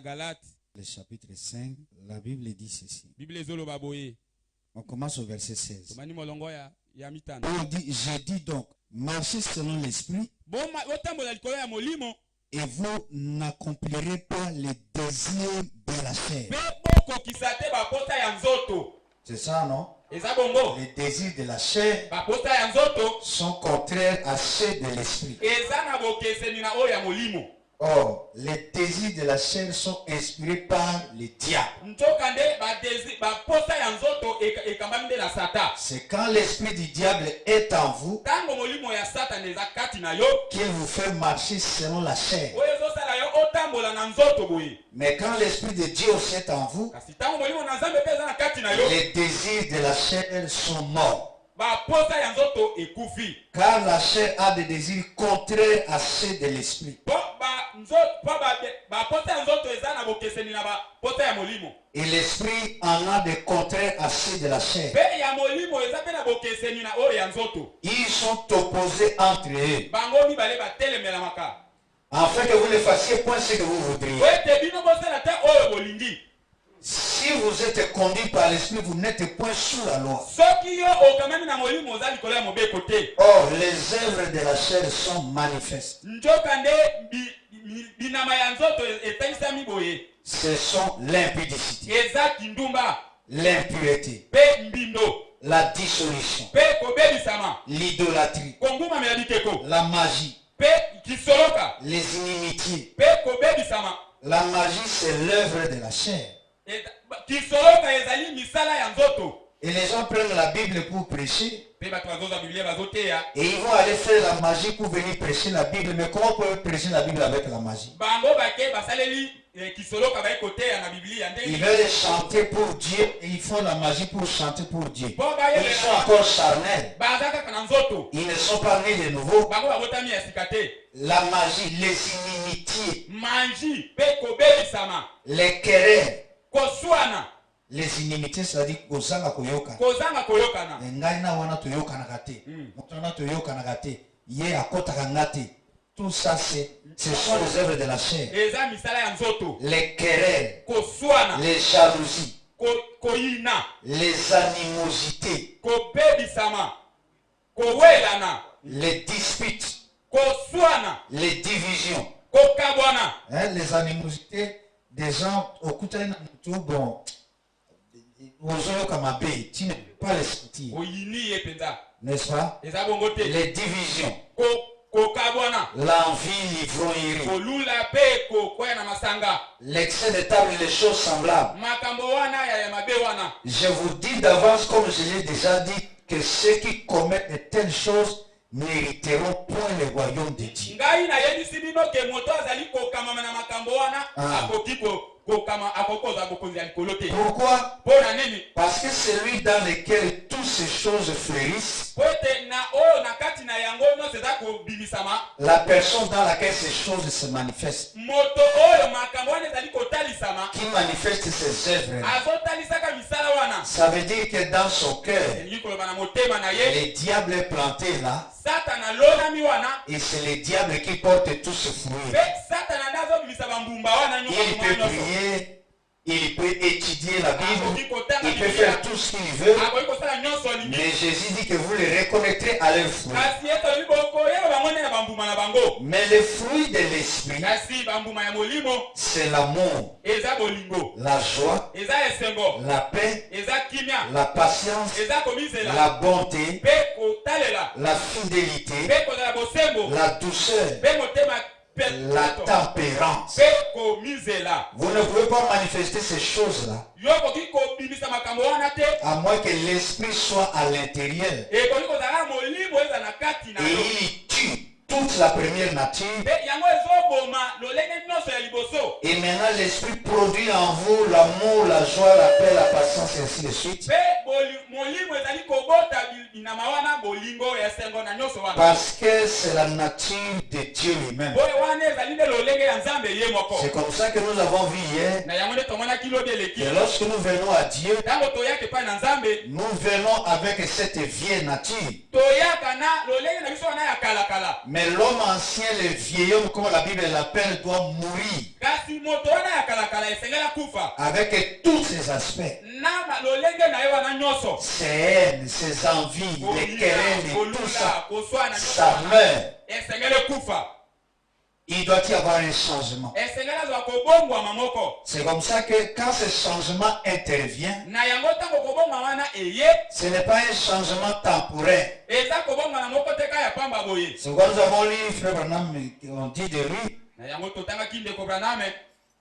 Le chapitre 5, la Bible dit ceci. Bible ezoloba boye. On commence au verset 16. Tomani molongo ya mitano. On dit, je dis donc, marchez selon l'esprit Otambola likolo ya molimo. et vous n'accomplirez pas les désirs de la chair. Boko kisate ba pota ya nzoto. C'est ça, non? Eza bongo. Les désirs de la chair Ba pota ya nzoto sont contraires à ceux de l'esprit. eza na bokeseni na oyo ya molimo. Or, les désirs de la chair sont inspirés par le diable. Ntokande ba pota ya nzoto ekambami nde na sata. C'est quand l'esprit du diable est en vous Tango molimo ya satan eza kati na yo. qu'il vous fait marcher selon la chair. Oyo ezosala yo otambola na nzoto boye. Mais quand l'esprit de Dieu aussi est en vous, Kasi tango molimo na Nzambe pe eza na kati na yo. les désirs de la chair sont morts. Ba pota ya nzoto ekufi. Car la chair a des désirs contraires à ceux de l'esprit. Ba pota ya nzoto eza na bokeseni na ba pota ya molimo. Et l'esprit en a des contraires à ceux de la chair. Pe ya molimo eza pe na bokeseni na oyo ya nzoto. Ils sont opposés entre eux, Bango mibale batelemela maka. afin que vous ne fassiez point ce que vous voudriez. Wete bino bosala te oyo bolingi. Si vous êtes conduit par l'esprit, vous n'êtes point sous la loi. Soki yo okamami na molimo oza likolo ya mobeko te. Or, les œuvres de la chair sont manifestes. Nzokande binama ya nzoto etaisami boye. Ce sont l'impudicité, Eza kindumba. l'impureté, Pe mbindo. la dissolution, Pe kobebisama. l'idolâtrie, Kongumamela bikeko. la magie, Pe kisoloka. les inimitiés. Pe kobebisama. La magie, c'est l'œuvre de la chair. Kisoloka ezali misala ya nzoto. Et les gens prennent la Bible pour prêcher. Pe bato bazoza biblia bazoteya. Et ils vont aller faire la magie pour venir prêcher la Bible. Mais comment on peut prêcher la Bible avec la magie? Bango bake basaleli kisoloka baye koteya na biblia Ils ndenge. veulent chanter pour Dieu et ils font la magie pour chanter pour Dieu. Ils sont encore charnels. Baza kaka na nzoto. Ils ne sont pas nés de nouveau. Bango babotami ya sika te. La magie, les inimitiés, Manji pe kobebisama. les querelles. Koswana. Les inimitiés, c'est-à-dire kozanga koyoka. Kozanga koyokana. Ngai na wana toyokanaka te. Moto wana toyokanaka te. Ye akotaka nga te. Tout ça, ce sont les œuvres de la chair. Eza misala ya nzoto. Les querelles, Koswana. les jalousies, Koyina. les animosités, Kobebisama. Kowelana. les disputes, Koswana. les divisions. Kokabwana. Hein, les animosités des gens au côté tout bon. Tu ne peux pas les sentir, Oyini ye penza. n'est-ce pas? Eza bongo te. Les divisions, Kokabwana. l'envie, l'ivrognerie, Kolula pe kokwea na masanga. l'excès de table, les choses semblables. Makambo wana ya mabe wana. Je vous dis d'avance, comme je l'ai déjà dit, que ceux qui commettent de telles choses n'hériteront point le royaume de Dieu. Ngai na yebisi bino ke moto azali kokama na makambo wana akoki kokama akokoza bokonzi ya likolo te. Pourquoi? Pona nini? Parce que celui dans lequel toutes ces choses fleurissent, Po ete na o na kati na yango nyonso eza kobimisama. la personne dans laquelle ces choses se manifestent, Moto oyo makambo wana ezali kotalisama. qui manifeste ses œuvres, Azotalisaka misala wana. ça veut dire que dans son cœur, Elingi koloba na motema na ye. le diable est planté là, Satana lonami wana. et c'est le diable qui porte tout ce fruit. Pe Satana ndazo bimisa bambumba wana Il nyonso peut nyonso. prier, il peut étudier la Bible, Akoki kotanga il peut Biblia. faire tout ce qu'il veut, Akoki kosala nyonso alingi. mais Jésus dit que vous les reconnaîtrez à leurs fruits. Kasi etoyi bokoyeba bango nde na bambuma na bango. Mais le fruit de l'esprit, Kasi bambuma ya molimo c'est l'amour, eza bolingo, la joie, eza esengo, la paix, eza kimia, la patience, eza komizela, la bonté, pe kotalela, la fidélité, pe kozala bosembo, la douceur, pe motema la tempérance. pe komizela. Vous ne pouvez pas manifester ces choses-là Yo koki kobimisa makambo wana te, à moins que l'esprit soit à l'intérieur ekoki kozala molimo eza na kati na et yo. il tue toute la première nature. Pe yango ezoboma lolenge nyonso ya liboso. Et maintenant l'esprit produit en vous l'amour, la joie, la paix, la patience et ainsi de suite. Pe molimo ezali kobota binama wana bolingo esengo na nyonso wana. Parce que c'est la nature de Dieu lui-même. Boye wana ezali nde lolenge ya Nzambe ye moko. C'est comme ça que nous avons vu hier. Na yango nde tomonaki lobi eleki. Et lorsque nous venons à Dieu, Tango toyaka epai na Nzambe, nous venons avec cette vieille nature. toyaka na lolenge na biso wana ya kalakala. Mais l'homme ancien, le vieil homme, comme la Bible l'appelle, doit mourir. Kasi kasi moto wana ya kalakala esengela kufa avec tous ses aspects. na lolenge na ye wana nyonso Ses haines, ses envies, les querelles et tout ça. Ça meurt. esengele kufa Il doit y avoir un changement. esengela zwa kobongwama moko C'est comme ça que quand ce changement intervient, na yango ntango kobongwa wana eye ce n'est pas un changement temporaire. eza kobongwana moko te ka ya pamba boye C'est comme nous avons lu, Frère Branham, on dit de lui, na yango totangaki ndeko Branham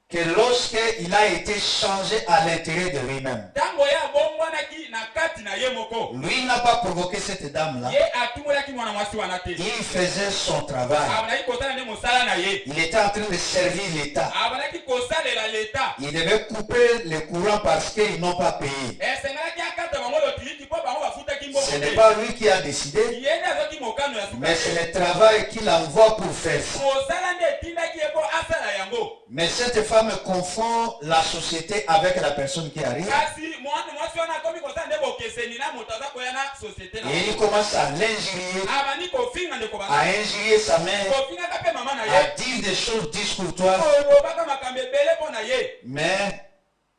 que lorsqu'il a été changé à l'intérieur de lui-même, ntango ye abongwanaki na kati na ye moko lui n'a pas provoqué cette dame-là. ye atumolaki mwana mwasi wana te Il faisait son travail. abandaki kosala nde mosala na ye Il était en train de servir l'État. abandaki kosalela leta Il devait couper le courant parce qu'ils n'ont pas payé. esengelaki akata bango lotiliki mpo bango bafutaki mbongo Ce n'est te pas lui qui a décidé, ye nde azoki mokano ya mais suka c'est le travail qu'il envoie pour faire ça. mosala nde etindaki ye mpo asala yango Mais cette femme confond la société avec la personne qui arrive. kasi mwasi wana akomi kosala nde bokeseni na moto aza koya na société na Et il commence à l'injurier, abandi kofinga ndeko à bana injurier sa mère, kofingaka mpe mama na à ye dire des choses discourtoises. olobaka makambo ebele mpo na ye Mais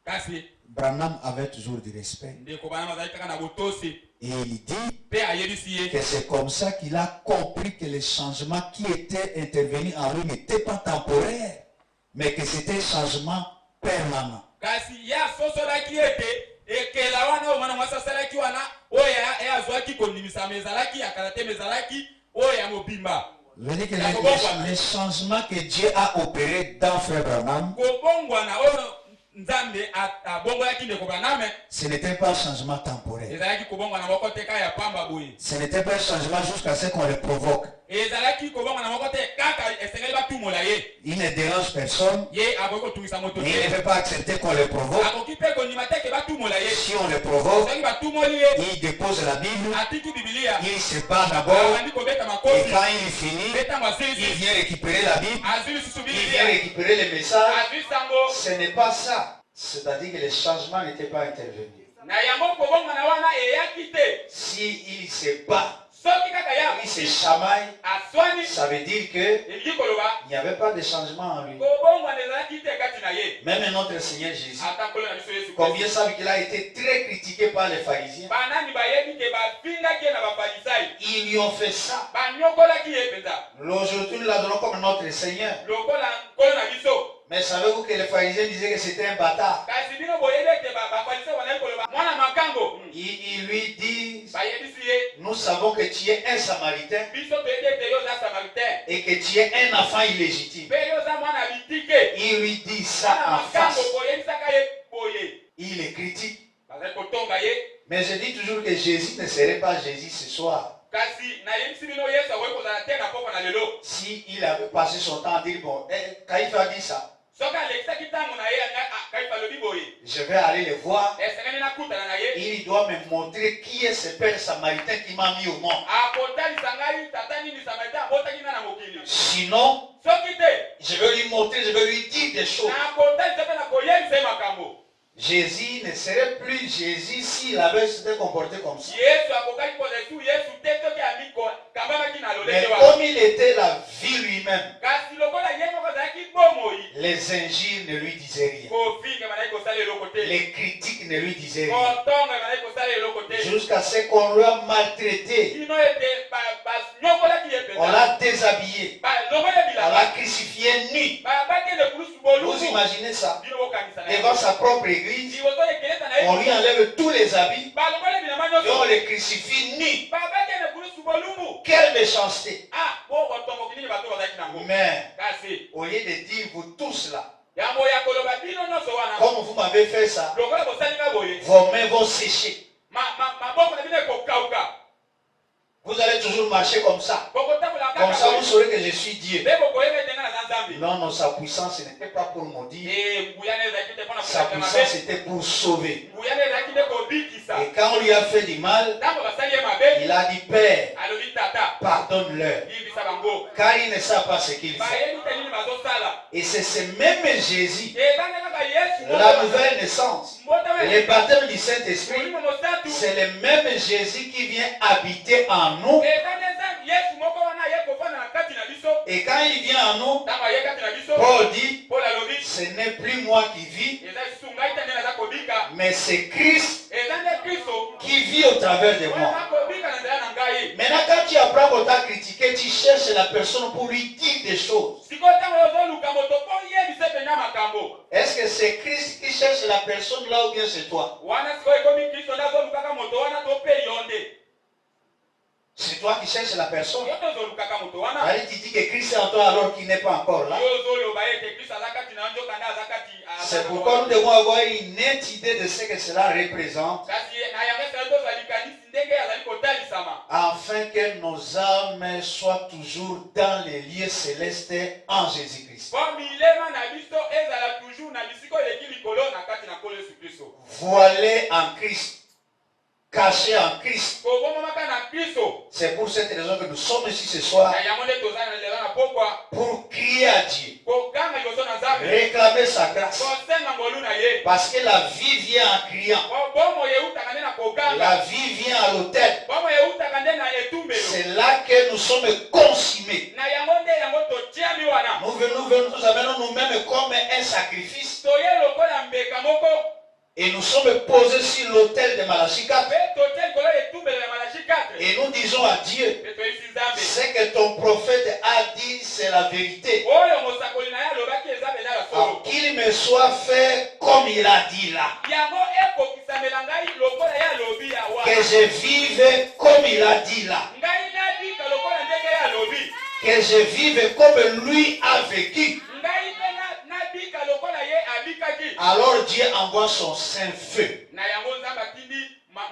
kasi Branham avait toujours du respect. ndeko bana bazali kaka na botosi Et il dit mpe ayebisi ye que c'est comme ça qu'il a compris que les changements qui étaient intervenus en lui n'étaient pas temporaires, mais que c'était un changement permanent. kasi ye asosolaki ete ekela wana oyo mwana mwasi asalaki wana oyo ye azwaki kondimisama ezalaki ya kala te ezalaki oyo ya mobimba Je veux dire que les changements que Dieu a opérés dans Frère Branham, kobongwana oyo nzambe abongolaki ndeko Branham ce n'était pas un changement temporaire. ezalaki kobongwana moko te ka ya pamba boye Ce n'était pas un changement jusqu'à ce qu'on le provoque. ezalaki kobongwana moko te kaka esengeli batumola ye Il ne dérange personne. ye akoki kotungisa moto Et il ne te peut pas accepter qu'on le provoque. akoki mpe kondima te ke batumola ye Si on le provoque, soki batumoli ye il dépose la Bible, atiki bibilia il se bat d'abord, abandi kobeta et makofi quand il finit, mpe ntango il asilisi vient récupérer la Bible, azwi lisusu il vient bibilia récupérer les messages. azwi sango Ce n'est pas ça. C'est-à-dire que les changements n'étaient pas intervenus. na yango kobongwana wana eyaki te Si il se bat, soki kaka ya il se chamaille, aswani ça veut dire qu'il elingi koloba n'y avait pas de changement en lui. kobongwana ezalaki te kati na ye Même notre Seigneur Jésus, ata nkolo na biso yesu combien savent qu'il a été très critiqué par les pharisiens? banani bayebi ke bafingaki ye na bafarisai Ils lui ont fait ça. banyokolaki ye mpenza Aujourd'hui, nous l'adorons comme notre Seigneur. lokola nkolo na biso Mais savez-vous que les pharisiens disaient que c'était un bâtard? kasi bino boyebi ete bafarisai banali koloba mwana makango Ils lui disent, bayebisi ye nous savons que tu es un samaritain biso toyebi ete yo oza samaritain et que tu es un enfant illégitime. mpe yo oza mwana bitike Il lui dit ça mwana en makango face. boyebisaka ye boye Il les critique. bazali kotonga ye Mais je dis toujours que Jésus ne serait pas Jésus ce soir kasi nayebisi bino yesu akoki kozala te na poko na lelo si il avait passé son temps à dire, bon, quand il a dit ça, soki alekisaki ntango na ye kaifa alobi boye je vais aller le voir. esengeli nakutana na ye Il doit me montrer qui est ce père samaritain qui m'a mis au monde. akotalisa ngai tata nini samaritain abotaki nga na mokili Sinon, soki te je vais lui montrer, je vais lui dire des choses. nakotalisa mpe nakoyebisa ye makambo Jésus ne serait plus Jésus s'il avait s'était comporté comme ça. yesu akokaki kozala esu yesu te soki kambamaki na Mais lolenge wana comme il était la vie lui-même, kasi lokola ye moko azalaki bomoi les injures ne lui disaient rien. kofinga banaki kosala eloko te Les critiques ne lui disaient rien. kotonga banaki kosala eloko te Jusqu'à ce qu'on lui a maltraité. kino ete banyokolaki ye On mpenza l'a déshabillé. balongoli On bilamba l'a crucifié nu. bakende kulusu Vous bolumu imaginez ça? bino bokanisa na Devant sa propre église, liboso ekelesa na on lui ye enlève tous les habits balongoli bilamba et on nyonso le crucifie nu. bakende kulusu bolumu Quelle méchanceté! bokotomboki nini bato bazalaki nango Mais kasi au lieu de dire vous tous là, yango ya koloba bino nyonso wana comme vous m'avez fait ça, lokola bosali nga boye vos mains vont sécher. maboko na bino ekokauka Vous allez toujours marcher comme ça. bokotambola Comme ça, kaka vous boye saurez que je suis Dieu. mpe bokoyeba ete nga naza nzambe Non, non, sa puissance n'était pas pour maudire. nguyana ezalaki te mpona Sa kolaka puissance mabe était pour sauver. nguyana ezalaki te kobikisa Et quand on lui a fait du mal, ntango basali ye mabe il a dit, Père, alobi tata pardonne-leur, yibisa bango car ils ne savent pas ce qu'ils font. bayebi te nini bazosala Et c'est ce même Jésus, eza nde kaka yesu la nouvelle naissance, mbota le baptême du Saint-Esprit, molimo mosatu c'est le même Jésus qui vient habiter en nous. eza nde yesu moko wana aye kofanda na kati na biso Et quand il vient en nous, ntango aye kati na biso Paul dit, paul alobi ce n'est plus moi qui vis, eza lisusu ngai te nde naza kobika, mais c'est Christ eza nde Kristo qui vit au travers de oyo moi. aza kobika na nzela na ngai. Maintenant, quand tu apprends qu'on t'a critiqué, tu cherches la personne pour lui dire des choses. Sikoyo ntango ozoluka moto mpo oyebisa mpenza makambo, Est-ce que c'est Christ qui cherche la personne là ou bien c'est toi? wana sikoyo ekomi Kristo nde azolukaka moto wana to mpe yo nde C'est toi qui cherches la personne. yo nde ozolukaka moto wana. Allez, tu dis que Christ est en toi alors qu'il n'est pas encore là. Yo ozoloba ete Kristo aza kati na yo nzoka nde aza kati C'est pourquoi nous devons avoir une nette idée de ce que cela représente, kasi na yango esala tozwa likanisi ndenge azali kotalisama, afin que nos âmes soient toujours dans les lieux célestes en Jésus-Christ. mpo milema na biso ezala toujours na bisika eleki likolo na kati na nkolo Yesu Kristo, Voilés en Christ, cachés en Christ. kobomamaka na Kristo. C'est pour cette raison que nous sommes ici ce soir, Na yango nde toza na lelo na pokwa pour crier à Dieu, koganga liboso na Nzambe, réclamer sa grâce. kosenga ngolu na ye, Parce que la vie vient en criant. po bomoi eutaka nde na La koganga, vie vient à l'autel. bomoi eutaka nde na etumbelo. C'est là que nous sommes consumés. Na yango nde yango totiami wana, Nous amenons nous-mêmes comme un sacrifice. toye lokola mbeka moko Et nous sommes posés sur l'autel de Malachie 4. mpe totie likolo ya etumbelo ya Malachi 4 Et nous disons à Dieu, mpe toyisi Nzambe ce que ton prophète a dit, c'est la vérité. oyo mosakoli na ye alobaki eza mpenza ya solo, Qu'il me soit fait comme il a dit là. yango ekokisamela ngai lokola ye alobi ya Que wana, je vive comme il a dit là. ngai nabika lokola ndenge ye alobi, Que je vive comme lui a vécu. ngai mpe nabika lokola ye abikaki. Alors Dieu envoie son saint feu. Na yango Nzambe atindi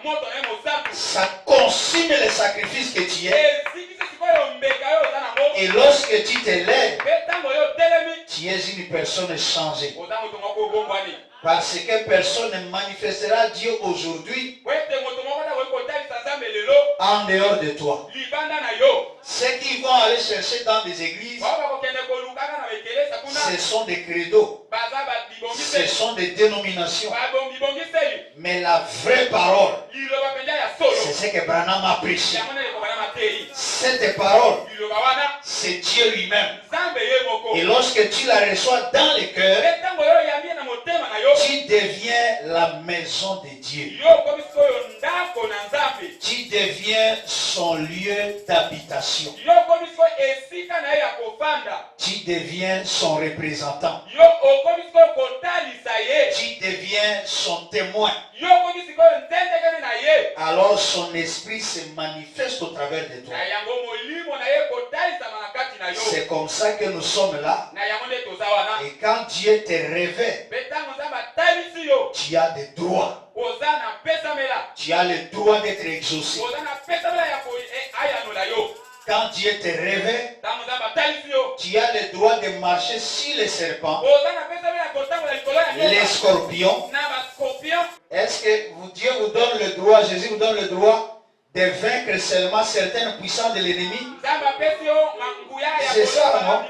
moto na ye mosantu Ça consume les sacrifices que tu es. ezikisi sikoyo mbeka oyo oza nango, Et lorsque tu te lèves, mpe ntango oyo otelemi tu es une personne changée. oza moto moko obongwani, Parce que personne ne manifestera Dieu aujourd'hui po ete moto moko ntango oyi kotalisa Nzambe lelo en dehors de toi. libanda na yo. Ceux qui vont aller chercher dans des églises, bao bakokende kolukaka na bekelesa kuna ce sont des credos, baza ce bibongiseli sont des dénominations. bibongiseli Mais la vraie parole, liloba mpenza ya c'est solo ce que Branham a prêché. yango nde ekobana matei. Cette parole, Liloba wana c'est Dieu lui-même. Nzambe ye moko, Et lorsque tu la reçois dans le cœur, mpe ntango oyo oyambi ye na motema na yo, tu deviens la maison de Dieu. yo okomi sikoyo ndako na Nzambe, Tu deviens son lieu d'habitation. yo okomi sikoyo esika na ye ya kofanda, Tu deviens son représentant. yo okomi sikoyo kotalisa ye, Tu deviens son témoin. yo okomi sikoyo ntendekene na ye, Alors son esprit se manifeste au travers de toi. na yango molimo na ye kotalisama na kati na yo. C'est comme ça que nous sommes là. Na yango nde toza wana, Et quand Dieu te révèle, mpe ntango Nzambe atalisi yo tu as des droits. oza na pesamela, Tu as le droit d'être exaucé. oza na pesamela ya ayanola yo. Quand Dieu te révèle, Ntango Nzambe atalisi yo tu as le droit de marcher sur les serpents, oza na pesamela ya kotambola likolo ya les nyoka scorpions. na bascorpion. Est-ce que Dieu vous donne le droit, Jésus vous donne le droit de vaincre seulement certaines puissances de l'ennemi? Nzambe apesi yo nguya ya C'est ça, koloba non?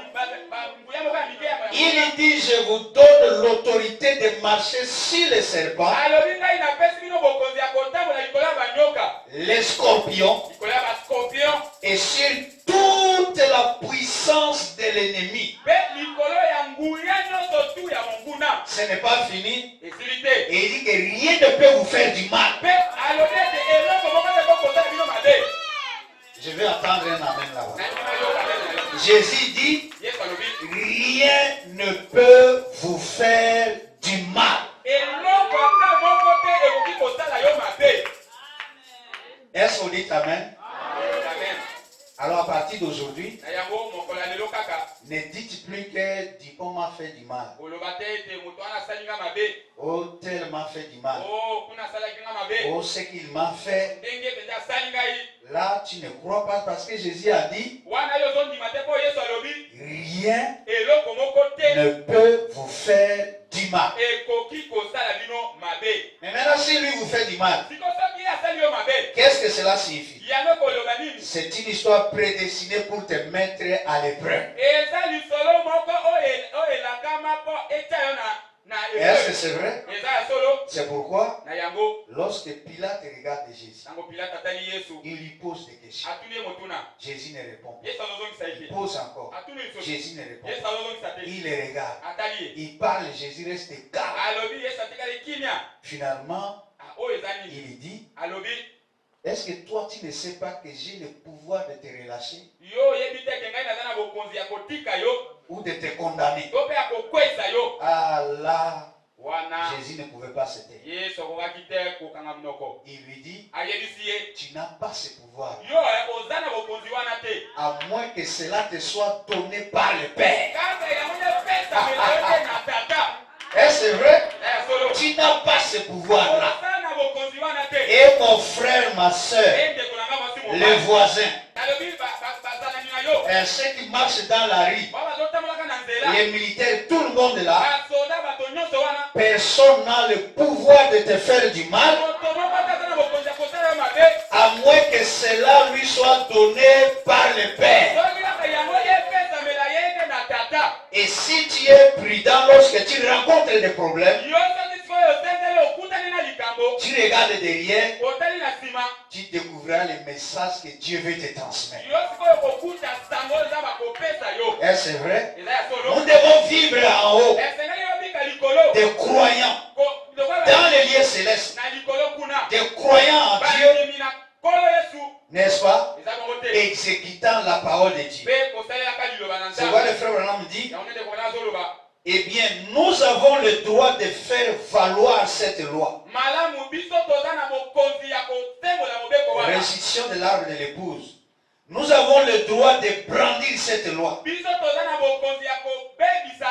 nguya moko ya mike ya Il dit, je vous donne l'autorité de marcher sur les serpents, alobi ngai napesi bino bokonzi ya kotambola likolo ya banyoka, les scorpions likolo ya bascorpion, et sur toute la puissance de l'ennemi. mpe likolo ya nguya nyonso tu ya monguna. Ce n'est pas fini. Esili te, Et il dit que rien ne peut vous faire du mal. mpe alobi ete eloko moko te kokosala bino mabe. Je vais attendre un amen là-bas. Nandima yoka ndenge na yo. Jésus dit, Yesu alobi rien ne peut vous faire du mal. eloko ata moko te ekoki kosala yo mabe. Est-ce qu'on dit amen? Amen. Alors à partir d'aujourd'hui, Na yango mokolo ya lelo kaka ne dites plus que Dupont m'a fait du mal. oloba te ete moto wana asali nga mabe, Oh, tel m'a fait du mal. o kuna asalaki nga mabe, Oh, ce qu'il m'a fait. ndenge mpenza asali ngai. Là, tu ne crois pas parce que Jésus a dit, Wana yo ozondima te mpo Yesu alobi rien eloko moko te ne peut vous faire du mal. ekoki kosala bino mabe. Mais maintenant, si lui vous fait du mal, Siko soki ye asali yo mabe, qu'est-ce que cela signifie? yango koloba nini? C'est une histoire prédestinée pour te mettre à l'épreuve. Eza lisolo moko oyo elakama mpo etia yo na Est-ce que epreuve. c'est vrai? Eza ya solo. C'est pourquoi, na yango lorsque Pilate regarde Jésus, nango Pilate atali Yesu il lui pose des questions. atuni ye motuna Jésus ne répond pas. Yesu azozongisa Il ete pose encore. atuni lisusu Jésus ne répond Yesu pas. azozongisa te Il les regarde. atali ye Il parle, Jésus reste calme. alobi Yesu atikali kimia Finalement, oyo eza nini il dit, alobi est-ce que toi tu ne sais pas que j'ai le pouvoir de te relâcher yo oyebi te ke ngai naza na bokonzi ya kotika yo ou de te condamner? to mpe ya kokwesa yo Ah là, wana Jésus ne pouvait pas se taire. Yesu akokaki te kokanga monoko Il lui dit, ayebisi ye tu n'as pas ce pouvoir, yo oza na bokonzi wana te à moins que cela te soit donné par le Père. kaka yango nde epesamela yo te na tata Est-ce vrai? ya solo Tu n'as pas ce pouvoir-là. oza na bokonzi wana te Et mon frère, ma soeur, endeko na nga mwasi les mobali voisins, nalobi bazalani na yo ceux qui marchent dans la rue, ba bazotambolaka na nzela les militaires, tout le monde là, basoda bato nyonso wana personne n'a le pouvoir de te faire du mal, moto moko ata aza na bokonzi ya kosala yo mabe à moins que cela lui soit donné par le Père. soki kaka yango epesamela ye te na tata Et si tu es prudent lorsque tu rencontres des problèmes, yo soki sikoyo osengeli okutani na likambo tu regardes derrière, otali na nsima tu découvriras les messages que Dieu veut te transmettre. yo sikoyo kokuta sango eza bakopesa yo Est-ce vrai? eza ya solo Nous devons vivre en haut, esengeli yobika likolo des croyants dans les lieux célestes, na likolo kuna des croyants en Dieu, bandimi na kolo yesu n'est-ce pas? eza bongo te Exécutant la parole de Dieu. mpe kosalelaka liloba na C'est quoi nzambe le frère Branham dit? yango nde kona azoloba Eh bien, nous avons le droit de faire valoir cette loi. malamu biso toza na bokonzi ya kotembola mobeko wana Restitution de l'arbre de l'épouse. Nous avons le droit de brandir cette loi. biso toza na bokonzi ya kobebisa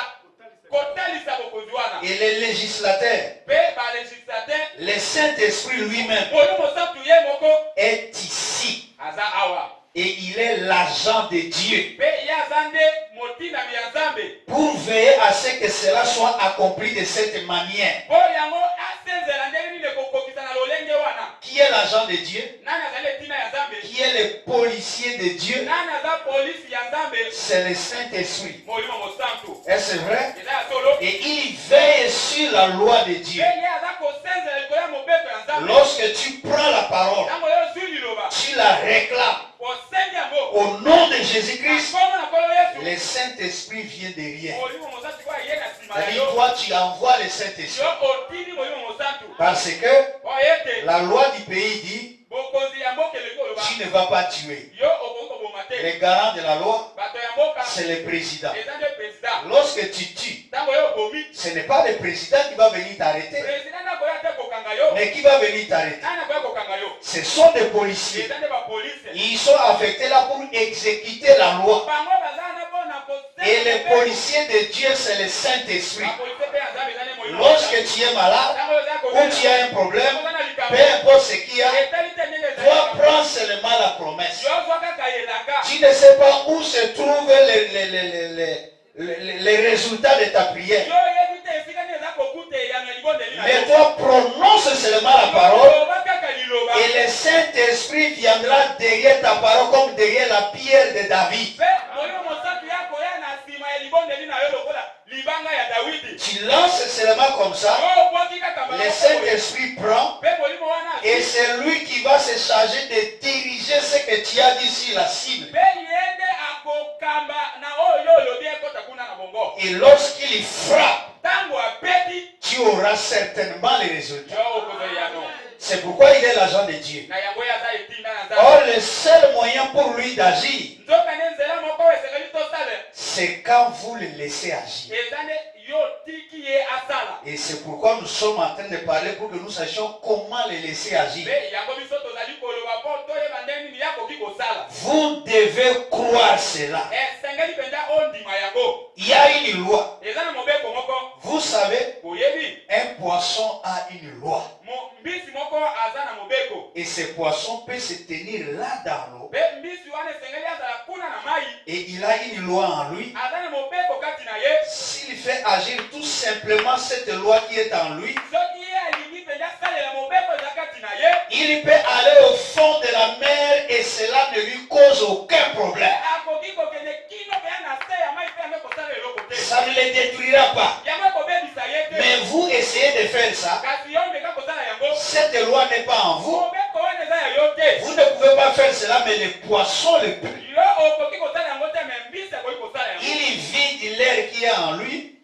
kotalisa bokonzi wana Et les législateurs, mpe balegislateur le Saint-Esprit lui-même moyo mosantu ye moko est ici. aza awa Et il est l'agent de Dieu mpe ye aza nde motinami ya nzambe pour veiller à ce que cela soit accompli de cette manière. mpo yango asenzela ndenge nini ekokokisa na lolenge wana Qui est l'agent de Dieu? nani azali etina ya nzambe Qui est le policier de Dieu? nani aza polisi ya nzambe C'est le Saint-Esprit. molimo mosantu Est-ce vrai? eza ya solo Et il veille sur la loi de mpe Dieu. ye aza kosenzela likolo ya mobeko ya nzambe Lorsque tu prends la parole, ntango yo ozwi liloba tu la réclames osengi yango au nom de Jésus-Christ, kombo na nkolo yesu le Saint-Esprit vient derrière. molimo mosantu koya ye na nsima na C'est-à-dire, yo toi, tu envoies le Saint-Esprit. yo otindi molimo mosantu Parce que oyo ete la loi du pays dit, bokonzi ya mboka eleki oloba tu ne vas pas tuer. yo okoki koboma te Le garant de la loi, bato ya mboka c'est le président. eza nde président Lorsque tu tues, ntango yo obomi ce n'est pas le président qui va venir t'arrêter, président nde akoya te kokanga yo mais qui va venir t'arrêter. nani akoya kokanga yo Ce sont des policiers. eza nde bapolisi Ils sont affectés là pour exécuter la loi. bango baza na mpona Et les policiers de Dieu, c'est le Saint-Esprit. bapolisi mpe ya nzambe eza nde molimo Lorsque tu es malade ntango oza ou tu as un problème, oza na likambo peu importe ce qu'il y a, etali te ndenge toi ezali prends seulement la promesse. yo ozwa kaka yelaka Tu ne sais pas où se trouvent les résultats de ta prière. yo oyebi te esika nde eza kokuta eyano ya libondeli na Mais yo toi prononce seulement la parole oloba kaka liloba et le Saint-Esprit viendra derrière ta parole comme derrière la pierre de David. mpe molimo mosantu ya koya na nsima ya libondeli na yo lokola libanga ya dawidi Tu lances seulement comme ça, yo obwaki kaka le bango Saint-Esprit prend mpe molimo wana et c'est lui qui va se charger de diriger ce que tu as dit sur la cible. mpe ye nde akokamba na oyo olobi ekota kuna na bongo Et lorsqu'il frappe, ntango abeti tu auras certainement les résultats. yo okozwa yano C'est pourquoi il est l'agent de Dieu. na yango ye aza etinda na Or, nzambe le seul moyen pour lui d'agir, nzoka nde nzela moko oyo esengeli tosala c'est quand vous le laissez agir. eza nde yo tiki ye asala Et c'est pourquoi nous sommes en train de parler pour que nous sachions comment le laisser agir. mpe yango biso tozali koloba mpo toyeba ndenge nini yakoki kosala Vous devez croire cela. esengeli mpenza ondima yango Il y a une loi. eza na mobeko moko Vous savez, boyebi un poisson a une loi. mbisi moko aza na mobeko Et ce poisson peut se tenir là dans l'eau. mpe mbisi wana esengeli azala kuna na mai Et il a une loi en lui. aza na mobeko kati na ye S'il fait agir tout simplement cette loi qui est en lui, soki ye alingi mpenza asalela mobeko eza kati na ye il peut aller au fond de la mer et cela ne lui cause aucun problème. akoki kokende kino mpenza na se ya mai mpe yango ekosala eloko te Ça ne le détruira pas. yango ekobebisa ye te Mais vous essayez de faire ça, kasi yo cette loi n'est pas en vous, mobeko wana eza ya yo te. vous ne pouvez pas faire cela, mais les poissons le peuvent. Yo okoki kosala yango te, mais mbisi akoki kosala yango. Il vide l'air qui est en lui.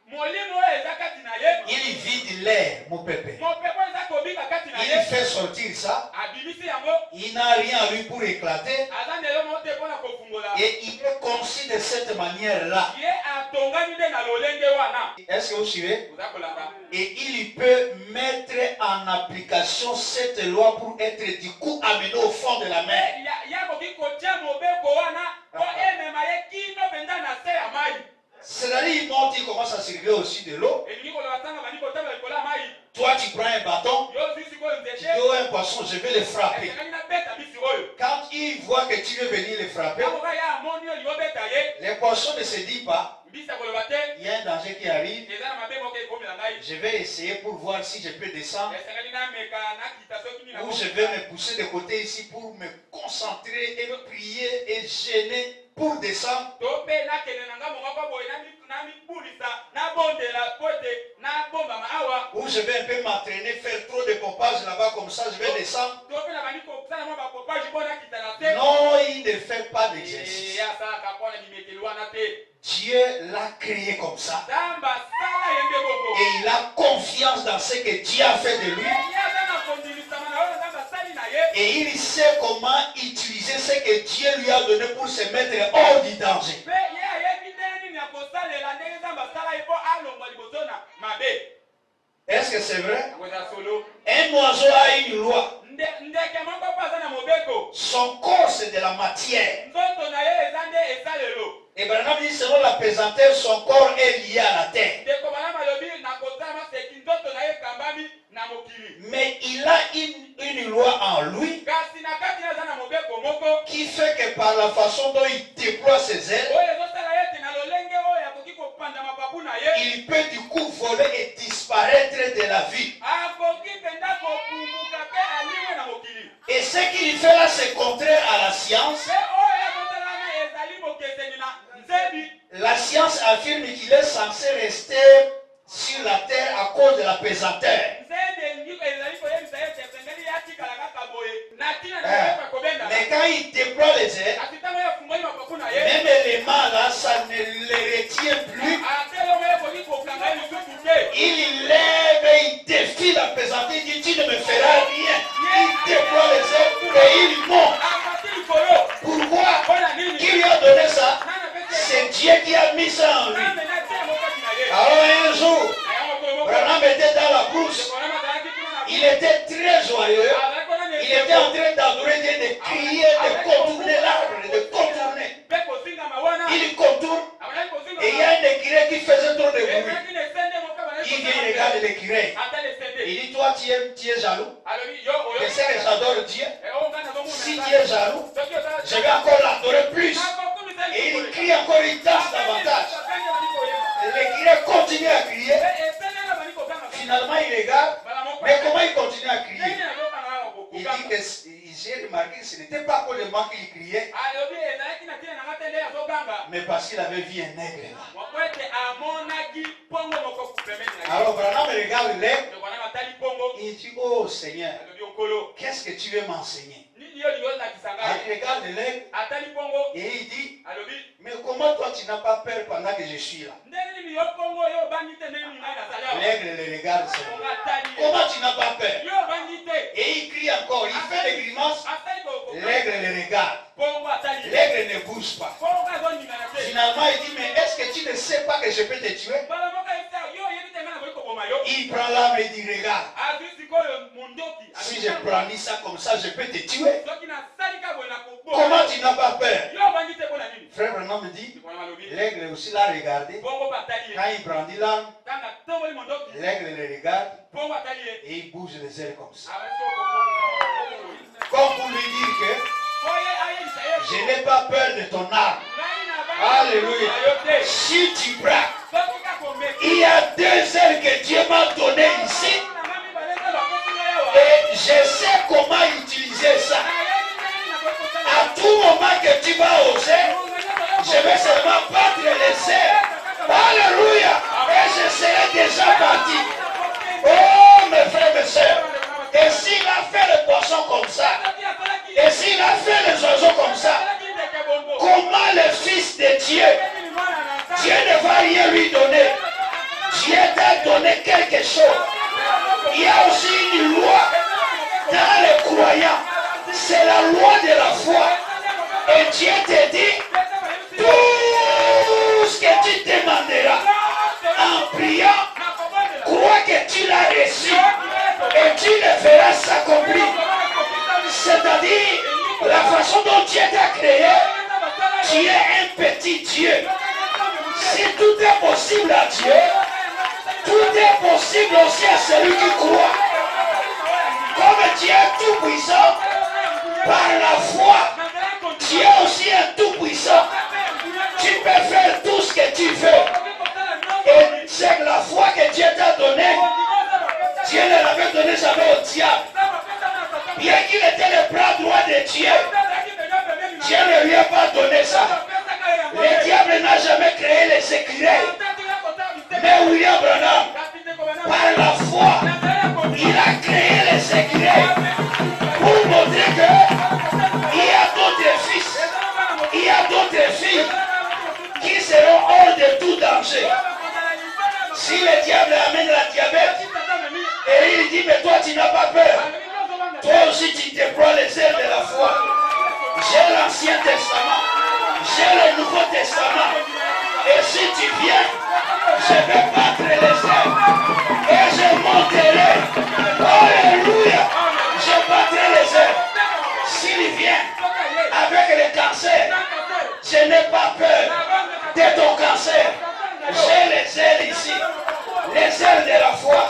Molimo oyo eza kati na ye. Il vide l'air, mon pépé. Mopeko eza kobika kati na ye. Il fait sortir ça. Abimisi yango. Il n'a rien en lui pour éclater. Aza ndelo moko te mpona kofungola. Et il est conçu de cette manière-là. Ye atongami nde na lolenge wana. Est-ce que vous suivez? Oza kolanda. Et il peut mettre en application cette loi pour être du coup amené au fond de la mer. Ya koki kotia mobeko wana po emema ye kino mpenza na se ya mai. C'est-à-dire, il monte, il commence à circuler aussi de l'eau. Toi, tu prends un bâton, tu dis oh, un poisson, je vais le frapper. Quand il voit que tu veux venir le frapper, les poissons ne se disent pas, il y a un danger qui arrive, je vais essayer pour voir si je peux descendre, ou je vais me pousser de côté ici pour me concentrer et prier et gêner pour descendre. Ou je vais un peu m'entraîner, faire trop de pompage là-bas comme ça, je vais descendre. Non, il ne fait pas d'exercice. Dieu l'a créé comme ça. Et il a confiance dans ce que Dieu a fait de lui. Et il sait comment utiliser ce que Dieu lui a donné pour se mettre hors du danger. Est-ce que c'est vrai? Un oiseau a une loi. Son corps, c'est de la matière. Et Branham dit, selon la pesanteur, son corps est lié à la terre. Mais il a une loi en lui qui fait que par la façon dont il déploie ses ailes, il peut du coup voler et disparaître de la vie. Et ce qu'il fait là, c'est contraire à la science. La science affirme qu'il est censé rester sur la terre à cause de la pesanteur. Mais quand il déploie les ailes, même les mains là, ça ne les retient plus. Il lève et il défie la pesanteur. Il dit, tu ne me feras rien. Il déploie les ailes et il monte. Pourquoi? Qui lui a donné ça? C'est Dieu qui a mis ça en lui. Alors un jour, Branham était dans la brousse. Il était très joyeux. Il était en train d'adorer Dieu, de crier, de contourner l'arbre, de contourner. Il contourne et il y a un écureuil qui faisait trop de bruit. Il vient, il regarde l'écureuil. Il dit, toi tu es jaloux. Je sais que j'adore Dieu. Si tu es jaloux, je vais encore l'adorer plus. Et il crie encore, il danse davantage. L'écureuil continue à crier. Finalement, il regarde. Mais comment il continue à crier? Il dit que j'ai remarqué que ce n'était pas pour le moment qu'il criait, mais parce qu'il avait vu un aigle là. Alors Branham regarde l'aigle. Il dit, oh Seigneur, qu'est-ce que tu veux m'enseigner? Il regarde l'aigle et il dit, mais comment toi tu n'as pas peur pendant que je suis là? L'aigle le regarde. Comment tu n'as pas peur? Et il crie encore, il fait des grimaces. L'aigle le regarde. L'aigle ne bouge pas. Finalement il dit, mais est-ce que tu ne sais pas que je peux te tuer? Il prend l'arme et dit, regarde, si je brandis ça comme ça, je peux te tuer. Comment tu n'as pas peur? Frère Branham me dit, l'aigle aussi l'a regardé. Quand il brandit l'arme, l'aigle le regarde et il bouge les ailes comme ça. Comme pour lui dire que je n'ai pas peur de ton arme. Alléluia. Si tu braques, il y a 2 ailes que Dieu m'a données ici. Et je sais comment utiliser ça. À tout moment que tu vas oser, je vais seulement battre les ailes. Alléluia. Et je serai déjà parti. Oh mes frères et mes sœurs. Et façon comme ça, et s'il a fait les oiseaux comme ça, comment le Fils de Dieu, Dieu ne va rien lui donner. Dieu t'a donné quelque chose. Il y a aussi une loi dans les croyants. C'est la loi de la foi. Et Dieu te dit, tout ce que tu demanderas en priant, crois que tu l'as reçu et tu le verras s'accomplir. C'est-à-dire, la façon dont Dieu t'a créé, tu es un petit Dieu. Si tout est possible à Dieu, tout est possible aussi à celui qui croit. Comme Dieu est tout puissant, par la foi, Dieu est aussi un tout puissant. Tu peux faire tout ce que tu veux. Et c'est la foi que Dieu t'a donnée. Dieu ne l'avait donné jamais au diable. Bien qu'il était le bras droit de Dieu, Dieu ne lui a pas donné ça. Le diable n'a jamais créé les écureuils. Mais William Branham, par la foi, il a créé les écureuils pour montrer qu'il y a d'autres fils, il y a d'autres filles qui seront hors de tout danger. Si le diable amène la diabète et il dit, mais toi tu n'as pas peur, toi aussi tu déploies les ailes de la foi. J'ai l'Ancien Testament, j'ai le Nouveau Testament. Et si tu viens, je vais battre les ailes et je monterai. Alléluia. Je battrai les ailes. S'il vient avec le cancer, je n'ai pas peur de ton cancer. J'ai les ailes ici, les ailes de la foi.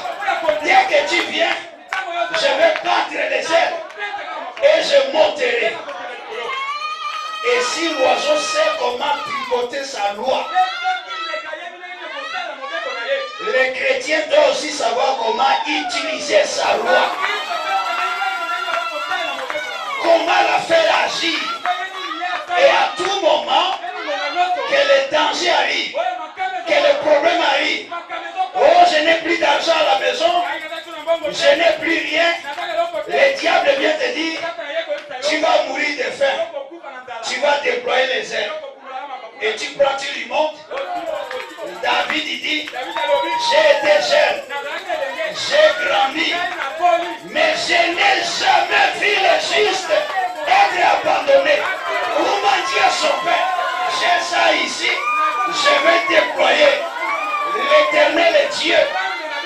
Dès que tu viens, je vais battre les ailes et je monterai. Et si l'oiseau sait comment piloter sa loi, le chrétien doit aussi savoir comment utiliser sa loi. Comment la faire agir. Et à tout moment, que le danger arrive, que le problème arrive. Oh, je n'ai plus d'argent à la maison, je n'ai plus rien. Le diable vient te dire, tu vas mourir de faim. Tu vas déployer les ailes. Et tu prends, tu lui montres. David il dit, j'ai été jeune, j'ai grandi, mais je n'ai jamais vu le juste être abandonné ou mendier à son père. J'ai ça ici, je vais déployer. L'Éternel est Dieu,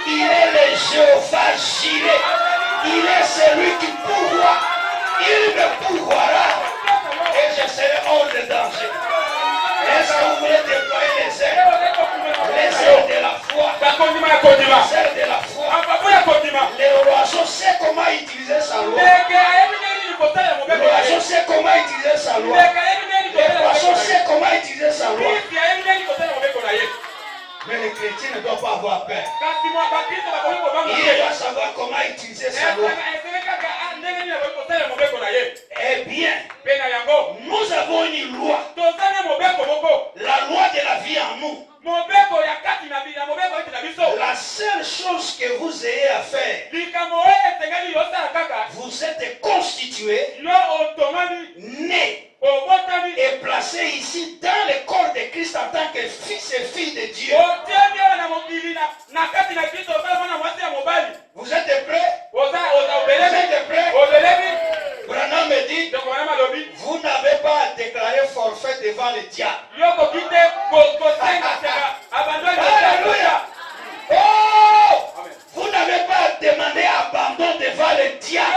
il est le Jéhovah Jireh, il est celui qui pourvoit, il me pourvoira et je serai hors de danger. Est-ce que vous voulez déployer les ailes? Les ailes de la foi. Les ailes de la foi. Le oiseau sait comment utiliser sa loi. Le oiseau sait comment utiliser sa loi. Le poisson sait comment utiliser sa loi. Mais le chrétien ne doit pas avoir peur. Il doit savoir comment utiliser sa loi. Eh bien, nous avons une loi. La loi de la vie en nous. La seule chose que vous ayez à faire, vous êtes constitué, né et placé ici dans le corps de Christ en tant que fils et fille de Dieu. Vous êtes prêts? Vous êtes prêts? Branham me dit, vous n'avez pas à déclarer forfait devant le diable. Alléluia. Oh, vous n'avez pas à demander abandon devant le diable.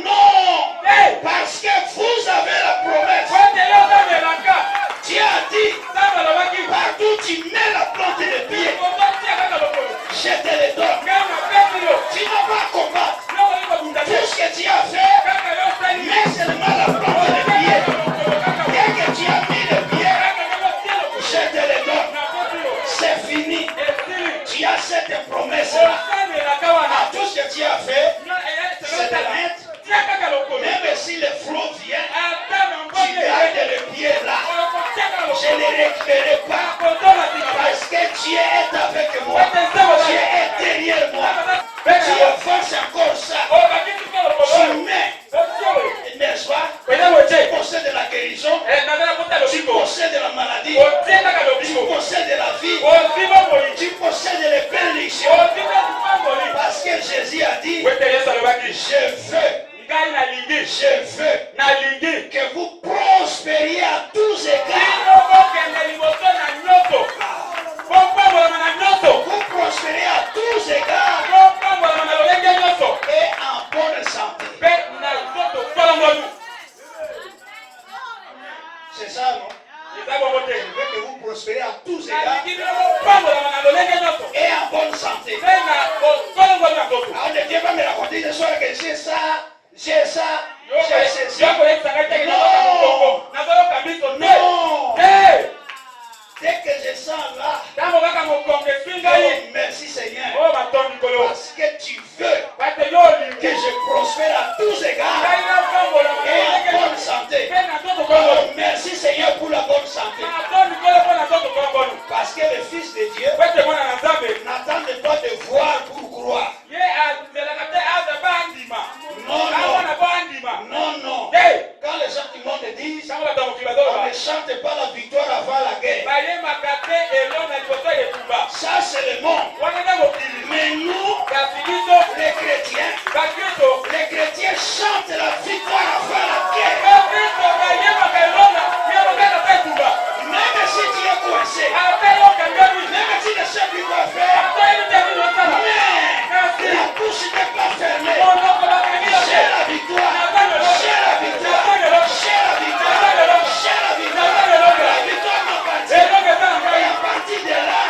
Non, parce que vous avez la promesse. Dieu a dit, partout tu mets la plante de pied, je te le donne. Tu n'as pas à combattre. Tout ce que tu as fait, mets seulement la plante de pied. Dès que tu as mis le pied, je te le donne. C'est fini. Tu as cette promesse-là. À tout ce que tu as fait, c'est de la mettre. Même si le flot vient, tu gardes le pied là. Je ne le récupérerai pas. Parce que Dieu est avec moi. Dieu est derrière moi. Dieu avance encore ça. Tu mets, n'est-ce pas? Tu possèdes la guérison. Tu possèdes la maladie. Tu possèdes la vie. Tu possèdes les bénédictions. Parce que Jésus a dit, je veux que vous prospériez à tous égards. Vous prospérez à tous égards et en bonne santé. C'est ça, non? Je veux que vous prospérez à tous égards et en bonne santé. Alors ne viens pas me raconter ce soir que j'ai ça, j'ai ça, j'ai ceci. Non. Dès que je sens là, oh, merci Seigneur, parce que tu veux que je prospère à tous égards et en bonne santé. Oh, merci Seigneur pour la bonne santé. Parce que le Fils de Dieu n'attend pas de voir pour croire. Non. Quand les gens du monde disent, on ne chante pas la victoire avant la guerre. Ça c'est le monde. Mais nous, les chrétiens chantent la victoire avant la guerre. Même si tu es coincé, même si ne sais plus quoi faire, mais la bouche n'est pas fermée. J'ai la victoire. J'ai la victoire. J'ai la victoire. J'ai la victoire. La victoire m'appartient. Et à partir de là,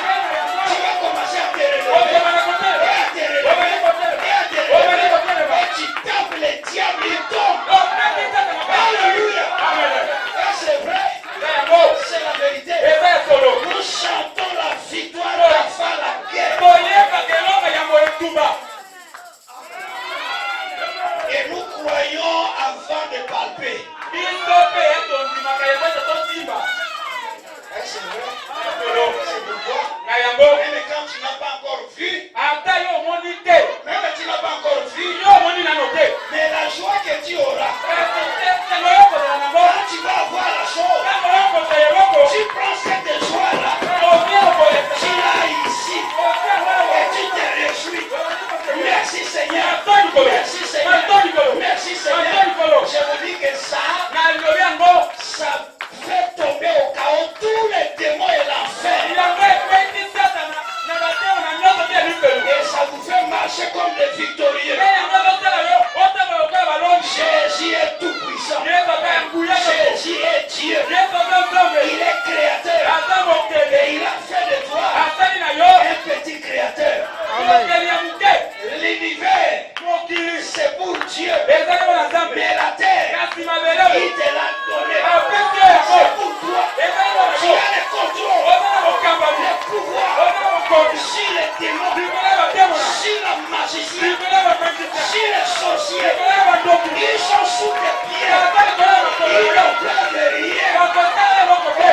tu vas commencer à te relever. Et tu tapes les diables, ils tombent. Alléluia. Et c'est vrai. C'est la vérité. Nous chantons la victoire avant la guerre. Et nous croyons avant de palper. C'est vrai. C'est pourquoi. Même quand tu n'as pas encore vu. Même tu n'as pas encore vu. Mais la joie que tu auras. Quand tu vas avoir la chose. Tu prends cette joie-là. Tu l'as ici. Et tu te réjouis. Merci Seigneur. Merci Seigneur. Merci Seigneur. Je vous dis que ça fait tomber au chaos tous les démons et l'enfer. Et ça vous fait marcher comme des victorieux. Jésus est tout puissant. Jésus est Dieu. Il est créateur. Et il a fait de toi un petit créateur. L'univers, c'est pour Dieu. Mais la terre, il te l'a donné. C'est pour toi. Tu as le contrôle, le pouvoir sur les démons, sur la magie, sur les sorciers. Ils sont sous tes pieds. Ils n'ont peur de rien.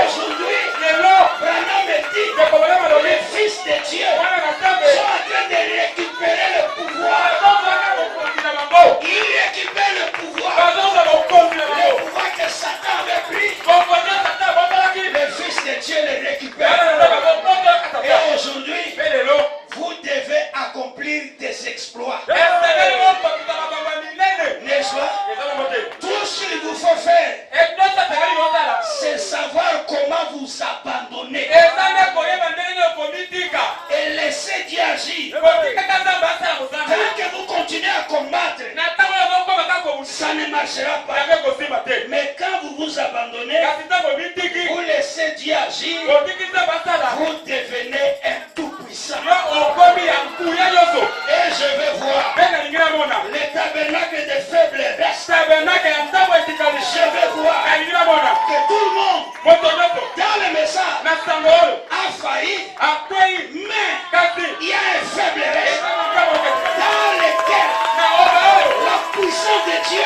Aujourd'hui, Branham me dit, les fils de Dieu sont en train de récupérer le pouvoir. Ils récupèrent le pouvoir. Le pouvoir que Satan avait pris. Les fils de Dieu les récupèrent. Et aujourd'hui, vous devez accomplir des exploits. N'est-ce pas? Tout ce qu'il vous faut faire, c'est savoir comment vous abandonner. Et laisser Dieu agir. Tant que vous continuez à combattre, ça ne marchera pas. Mais quand vous vous abandonnez, vous laissez Dieu agir, vous devenez un tout puissant. Et je vais voir les tabernacles des faibles restent. Je vais voir que tout le monde dans le message a failli, mais il y a un faible reste dans lequel la puissance de Dieu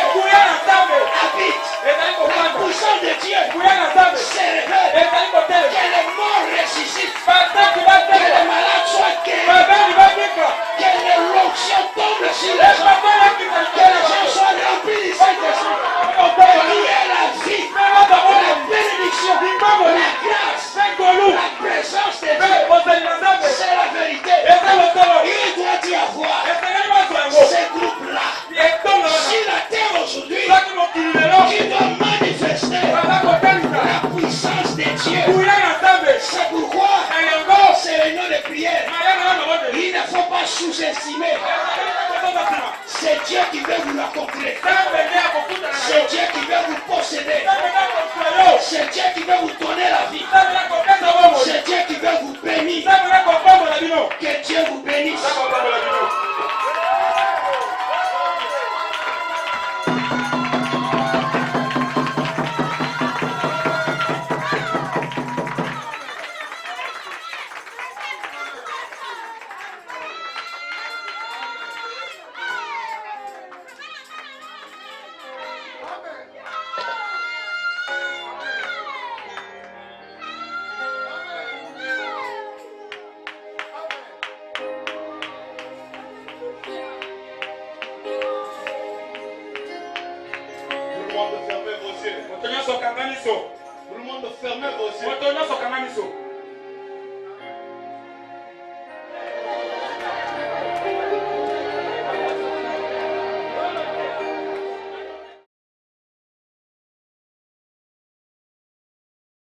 habite. La puissance de Dieu se révèle. Que les morts ressuscitent. Que les faut pas sous-estimer. C'est Dieu qui veut vous rencontrer. C'est Dieu qui veut vous posséder. C'est Dieu qui veut vous donner la vie. C'est Dieu qui veut vous bénir. Que Dieu vous bénisse. Fermez vos yeux. Tout le monde fermez vos yeux. Tout le monde fermez vos yeux.